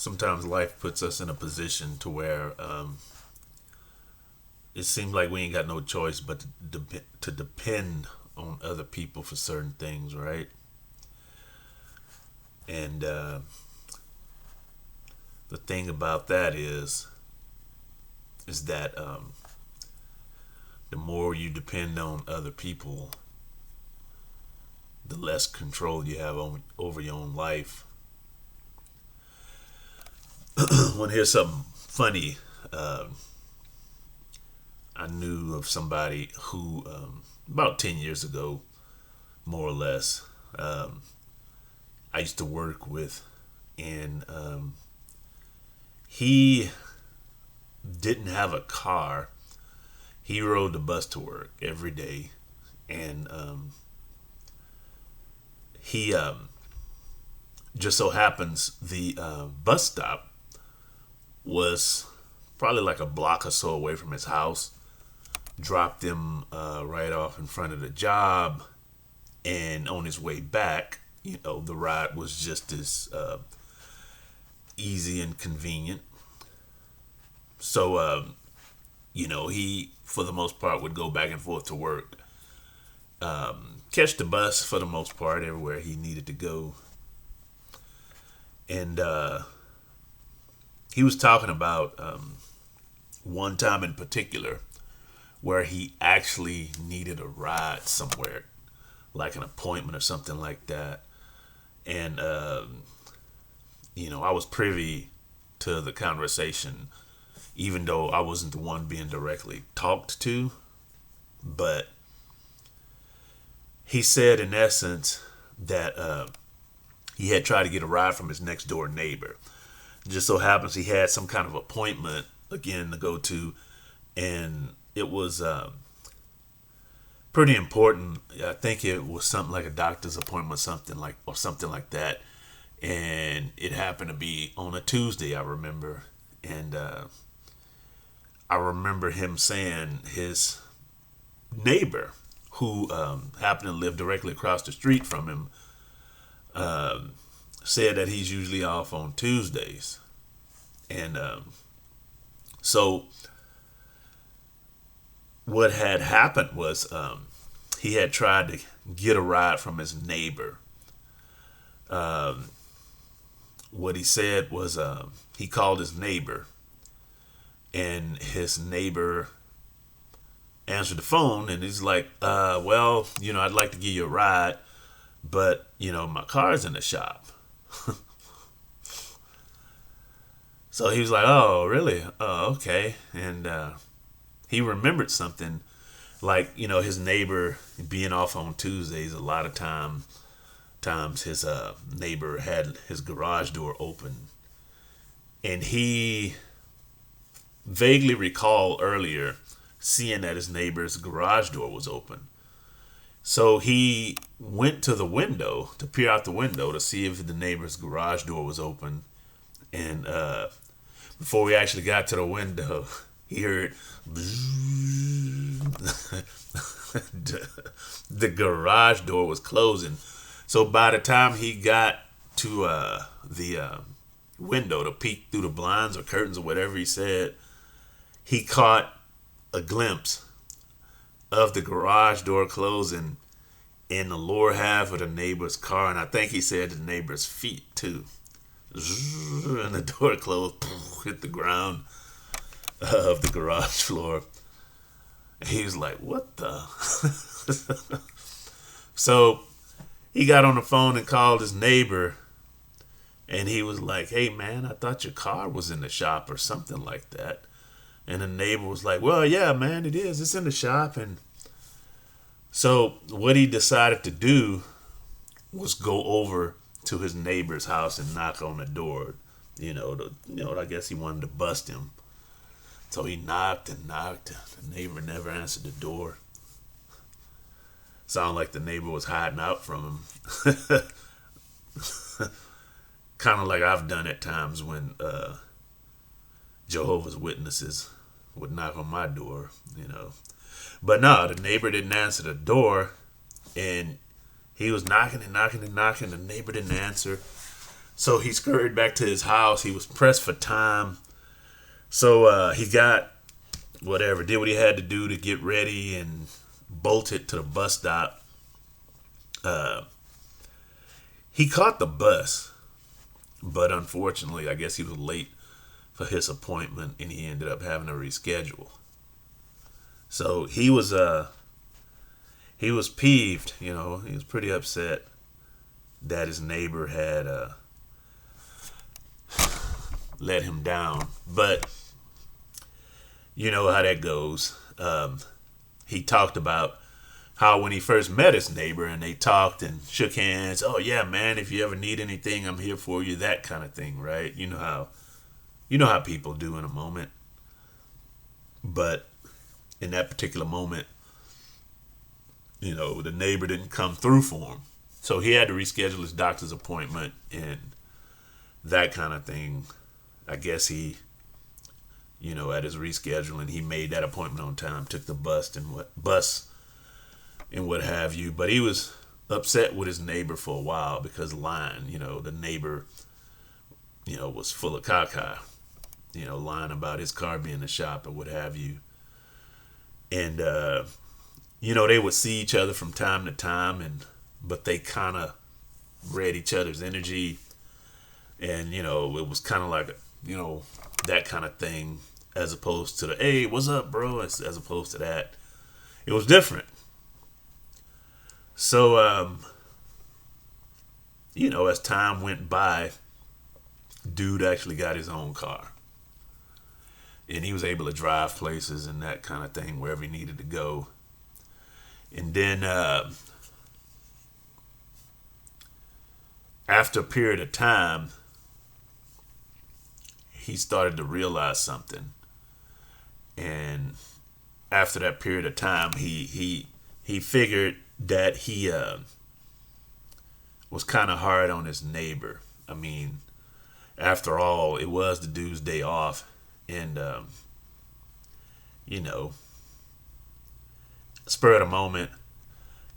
sometimes life puts us in a position to where it seems like we ain't got no choice but to depend on other people for certain things, right? And the thing about that is that the more you depend on other people, the less control you have over your own life. Want to hear something funny? I knew of somebody who, about 10 years ago, more or less, I used to work with, and he didn't have a car. He rode the bus to work every day, and he just so happens the bus stop was probably like a block or so away from his house. Dropped him right off in front of the job, and on his way back, the ride was just as easy and convenient. So, he for the most part would go back and forth to work, catch the bus for the most part everywhere he needed to go, and he was talking about one time in particular where he actually needed a ride somewhere, like an appointment or something like that. And, I was privy to the conversation, even though I wasn't the one being directly talked to. But he said, in essence, that he had tried to get a ride from his next door neighbor. Just so happens he had some kind of appointment, again, to go to, and it was pretty important. I think it was something like a doctor's appointment, something like that. And it happened to be on a Tuesday, I remember. And I remember him saying his neighbor, who happened to live directly across the street from him, said that he's usually off on Tuesdays. And so what had happened was he had tried to get a ride from his neighbor. What he said was he called his neighbor, and his neighbor answered the phone, and he's like, well, I'd like to give you a ride, but, my car's in the shop. So he was like, oh, really? Oh, okay. And he remembered something, like, his neighbor being off on Tuesdays. A lot of times his neighbor had his garage door open, and he vaguely recalled earlier seeing that his neighbor's garage door was open. So he went to the window to peer out the window to see if the neighbor's garage door was open. And before we actually got to the window, he heard the garage door was closing. So by the time he got to the window to peek through the blinds or curtains or whatever he said, he caught a glimpse of the garage door closing in the lower half of the neighbor's car. And I think he said the neighbor's feet too. And the door closed, hit the ground of the garage floor. And he was like, what the? So he got on the phone and called his neighbor, and he was like, hey man, I thought your car was in the shop or something like that. And the neighbor was like, well, yeah, man, it is. It's in the shop. And so what he decided to do was go over to his neighbor's house and knock on the door. I guess he wanted to bust him. So he knocked and knocked. The neighbor never answered the door. Sounded like the neighbor was hiding out from him. Kind of like I've done at times when Jehovah's Witnesses would knock on my door, But no, the neighbor didn't answer the door, and he was knocking and knocking and knocking. The neighbor didn't answer. So he scurried back to his house. He was pressed for time. So he got whatever, did what he had to do to get ready and bolted to the bus stop. Uh, he caught the bus, but unfortunately, I guess he was late for his appointment and he ended up having to reschedule. So he was peeved, you know, he was pretty upset that his neighbor had let him down. But you know how that goes. He talked about how when he first met his neighbor and they talked and shook hands, oh yeah, man, if you ever need anything, I'm here for you, that kind of thing, right? You know how people do in a moment. But in that particular moment, you know, the neighbor didn't come through for him. So he had to reschedule his doctor's appointment and that kind of thing. I guess he, you know, at his rescheduling, he made that appointment on time, took the bus and what have you. But he was upset with his neighbor for a while because lying, you know, the neighbor, you know, was full of caca, you know, lying about his car being in the shop or what have you. And you know, they would see each other from time to time, but they kind of read each other's energy, and you know, it was kind of like, you know, that kind of thing, as opposed to the hey, what's up, bro? As opposed to that, it was different. So, you know, as time went by, dude actually got his own car, and he was able to drive places and that kind of thing wherever he needed to go. And then after a period of time, he started to realize something. And after that period of time, he figured that he was kind of hard on his neighbor. I mean, after all, it was the dude's day off, and you know, spur of the moment,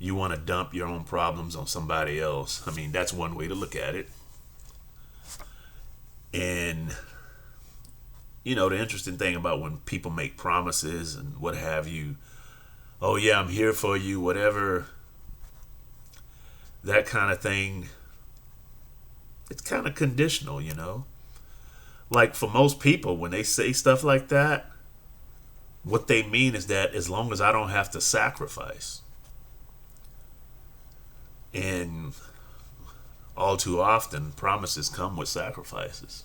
you want to dump your own problems on somebody else. I mean, that's one way to look at it. And, you know, the interesting thing about when people make promises and what have you, oh, yeah, I'm here for you, whatever, that kind of thing, it's kind of conditional, you know? Like for most people, when they say stuff like that, what they mean is that as long as I don't have to sacrifice. And all too often, promises come with sacrifices.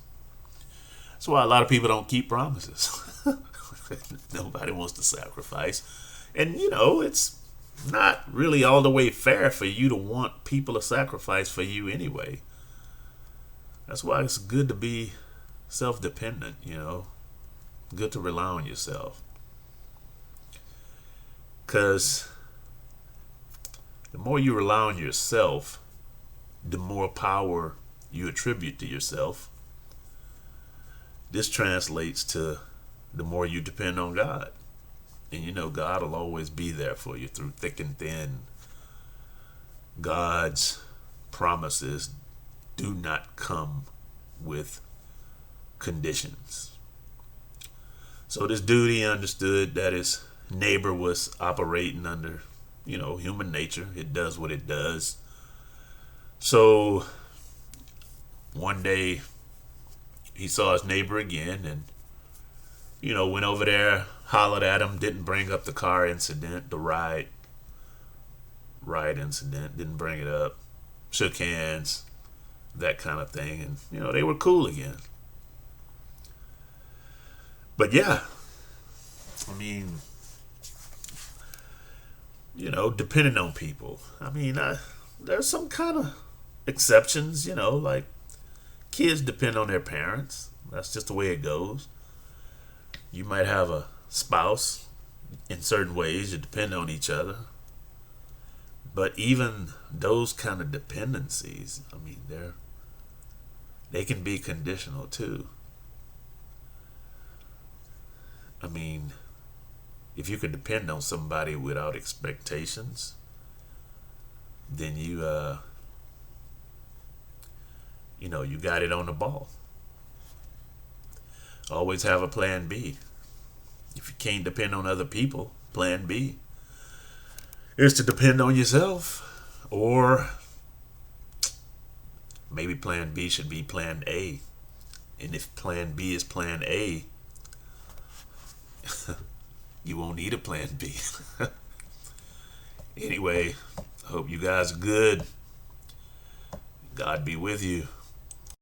That's why a lot of people don't keep promises. Nobody wants to sacrifice. And, you know, it's not really all the way fair for you to want people to sacrifice for you anyway. That's why it's good to be self-dependent, you know. Good to rely on yourself. Because the more you rely on yourself, the more power you attribute to yourself. This translates to the more you depend on God. And you know, God will always be there for you through thick and thin. God's promises do not come with conditions. So this dude, he understood that his neighbor was operating under, you know, human nature. It does what it does. So one day he saw his neighbor again and, you know, went over there, hollered at him, didn't bring up the car incident, the ride incident, didn't bring it up, shook hands, that kind of thing. And, you know, they were cool again. But yeah, I mean, you know, depending on people. I mean, there's some kind of exceptions, you know, like kids depend on their parents. That's just the way it goes. You might have a spouse in certain ways, you depend on each other. But even those kind of dependencies, I mean, they can be conditional too. I mean, if you could depend on somebody without expectations, then you got it on the ball. Always have a plan B. If you can't depend on other people, plan B is to depend on yourself. Or maybe plan B should be plan A. And if plan B is plan A, you won't need a plan B. Anyway, I hope you guys are good. God be with you.